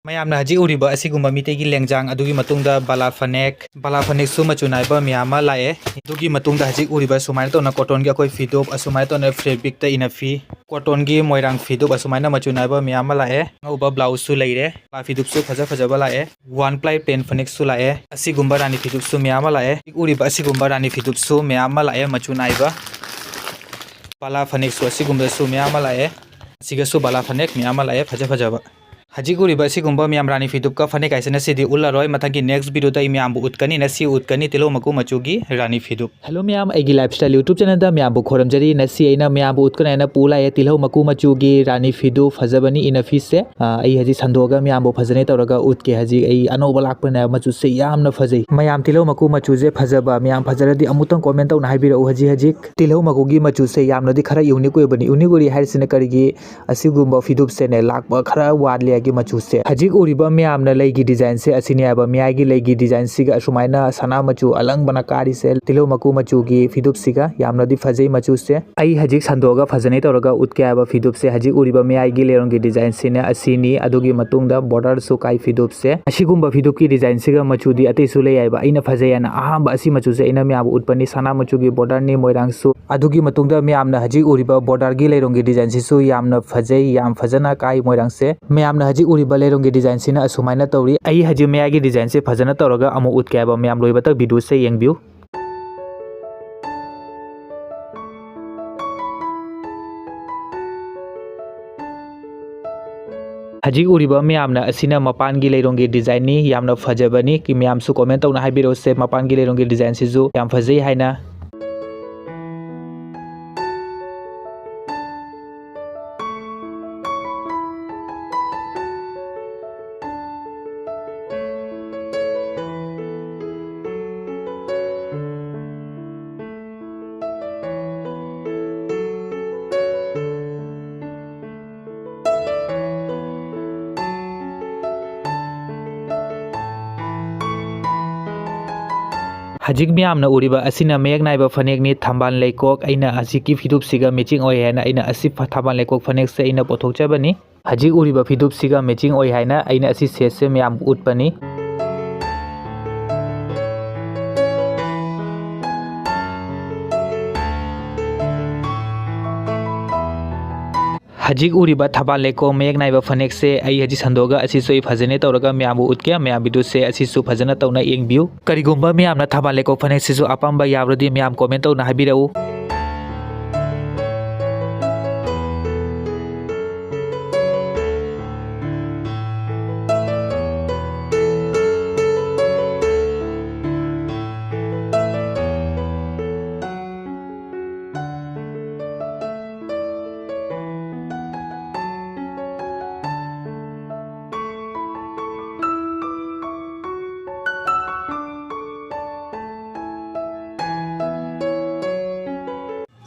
ꯃꯌꯥꯝꯅ ꯍꯧꯖꯤꯛ ꯎꯔꯤꯕ ꯑꯁꯤꯒꯨꯝꯕ ꯃꯤꯇꯩꯒꯤ ꯂꯦꯡꯖꯥꯡ ꯑꯗꯨꯒꯤ ꯃꯇꯨꯡꯗ ꯕꯥꯂꯥ ꯐꯅꯦꯛꯁꯨ ꯃꯆꯨ ꯅꯥꯏꯕ ꯃꯌꯥꯝ ꯑꯃ ꯂꯥꯛꯑꯦ ꯑꯗꯨꯒꯤ ꯃꯇꯨꯡꯗ ꯍꯧꯖꯤꯛ ꯎꯔꯤꯕ ꯁꯨꯃꯥꯏꯅ ꯇꯧꯅ ꯀꯣꯇꯣꯟꯒꯤ ꯑꯩꯈꯣꯏ ꯐꯤꯗꯣꯞ ꯑꯁꯨꯃꯥꯏꯅ ꯇꯧꯅ ꯐꯦꯕ꯭ꯔꯤꯛꯇ ꯏꯅ ꯐꯤ ꯀꯣꯇꯣꯟꯒꯤ ꯃꯣꯏꯔꯥꯡ ꯐꯤꯗꯣꯞ ꯑꯁꯨꯃꯥꯏꯅ ꯃꯆꯨ ꯅꯥꯏꯕ ꯃꯌꯥꯝ ꯑꯃ ꯂꯥꯛꯑꯦ ꯑꯉꯧꯕ ꯕ꯭ꯂꯥꯎꯁꯁꯨ ꯂꯩꯔꯦ ꯐꯤꯗꯣꯞꯁꯨ ꯐꯖꯕ ꯂꯥꯛꯑꯦ ꯋꯥꯟ ꯄ꯭ꯂꯥꯏ ꯄꯦꯟ ꯐꯅꯦꯛꯁꯨ ꯂꯥꯛꯑꯦ ꯑꯁꯤꯒꯨꯝꯕ ꯔꯥꯅꯤ ꯐꯤꯗꯣꯞꯁꯨ ꯃꯌꯥꯝ ꯑꯃ ꯂꯥꯛꯑꯦ ꯎꯔꯤꯕ ꯑꯁꯤꯒꯨꯝꯕ ꯔꯥꯅꯤ ꯐꯤꯗꯣꯞꯁꯨ ꯃꯌꯥꯝ ꯑꯃ ꯂꯥꯛꯑꯦ ꯃꯆꯨ ꯅꯥꯏꯕ ꯕꯥꯂꯥ ꯐꯅꯦꯛꯁꯨ ꯑꯁꯤꯒꯨꯝꯕꯁꯨ ꯃꯌꯥꯝ ꯑꯃ ꯂꯥꯛꯑꯦ ꯑꯁꯤꯒꯁꯨ ꯕꯥꯂꯥ ꯐꯅꯦꯛ ꯃꯌꯥꯝ ꯑꯃ ꯂꯥꯛꯑꯦ ꯐꯖꯕ हजिक उरिबा असिगुम्बा मियाम रानी फिदुप का फने काइसना सिदी उल्लारोय मथंगी नेक्स्ट वीडियो ता मियाम बु उतकनी नसी उतकनी तिलो मकु मचुगी रानी फिदुप हेलो मियाम एगी लाइफस्टाइल यूट्यूब चैनल दा मियाम बु खोरमजरी नसी एना मियाम बु उतकना एना पुला ए तिलो मकु मचुगी रानी फिदुप फजबनी इन फीस से आई हजि संदोगा मियाम बु फजने तौरगा उतके हजि आई अनोबा लाकपने मचु से यामना फजै मियाम तिलो मकु मचु जे फजबा मियाम फजरदी अमुतंग कमेंट तौना हाइबिरौ हजिक तिलो मकुगी मचु से यामनदी खरा यूनिक ओइबनी यूनिक हाइरसिने करिगी असिगुम्बा फिदुप से ने लाकबा खरा वादले मचू से हजिक उरिबा मियामना लेगी डिजाइन से असिनियाबा मियागी लेगी डिजाइन सिगा असुमाइना सना मचू अलंग बना कारी से तिलो मकु मचू की फिदुप सिगा यामनदी फजै मचू से आई हजिक संदोगा फजने तौरगा उतक्याबा फिदुप से हजिक उरिबा मियागी लेरोंगी डिजाइन सिने असिनी अदुगी मतुंगदा बॉर्डर सुकाई फिदुप से असिगुम्बा फिदुप की डिजाइन सिगा मचूदी अतेसु लेयाइबा आइना फजैना अहांबा असि मचू से आइना मियाब उतपनी सना मचू की बॉर्डर नि मोइरांगसु अदुगी मतुंगदा मियामना हजिक उरिबा बॉर्डर की लेरोंगी डिजाइन सिसु यामना फजै याम फजना काई मोइरांग से मियामना हजिक उरिबा लेरोंगी डिजाइन सिना असुमाइना तौरी आई हजि मियागी डिजाइन से फजना तौरगा अमु उतक्याबा मियाम लोइबा तक वीडियो से यंगबिउ हजिक उरिबा मियामना असिना मपान की लेरोंगी डिजाइन नि यामना फजबनी कि मियाम सु कमेंट तौना हाइबिरो से मपान की लेरोंगी डिजाइन सिजु याम फजै हाइना हजिक मियामना उरिबा असिना मयक नाइबा फनेकनी थंबान लेकोक अइना असिकी फिदुप सिगा मैचिंग ओय हैना अइना असि थंबान लेकोक फनेक से अइना पोथोकचबनी हजिक उरिबा फिदुप सिगा मैचिंग ओय हैना अइना असि सेट से मियाम उतपनी हजिक उरिबा थबान लेको मयक नाइबा फनेक से आई हजि संदोगा असिसु फजने तौरगा मियाम उतके मियाम वीडियो से असिसु फजना तौना यंगबिउ करिगुम्बा मियामना थबान लेको फनेक सिसु अपाम्बा याब्रदि मियाम कमेंट तौना हाइबिरौ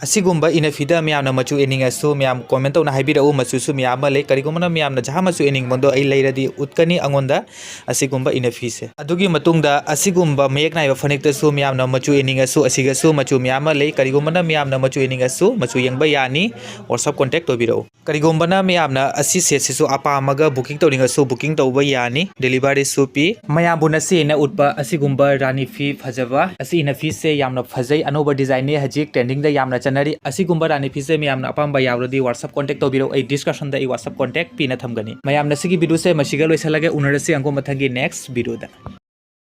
असिगुम्बा इनफिदा मियामना मचु एनिंगसु मियाम कमेंट तौना हाइबिरौ मचुसु मियाम ले करिगुम्बना मियामना जहा मचु एनिंग मोंदो आई लेरदि उतकनी अंगोंदा असिगुम्बा इनफि से अदुगी मतुंगदा असिगुम्बा मयक नाइबा फनेक्तसु मियामना मचु एनिंगसु असिगसु मचु मियाम ले करिगुम्बना मियामना मचु एनिंगसु मचु यंगबा यानी WhatsApp कांटेक्ट तोबिरौ करिगुम्बना मियामना असि सेटसिसु अपामगा बुकिंग तौरिंगसु बुकिंग तौबा यानी डिलीवरी सुपी मयामबु नसि एना उतबा असिगुम्बा रानी फी फजबा असि इनफि से यामना फजै अनोबा डिजाइन ने हजिक ट्रेंडिंग दा यामना चनरी असिगुम्बा रानी फी से मियामना अपाम्बा यावरदि WhatsApp कांटेक्ट तोबिरौ आई डिस्क्रिप्शन दा WhatsApp कांटेक्ट पिना थमगनी मयामना सिगी वीडियो से मसिगा लोइसलागे उनरसि अंगो मथंगी नेक्स्ट वीडियो दा।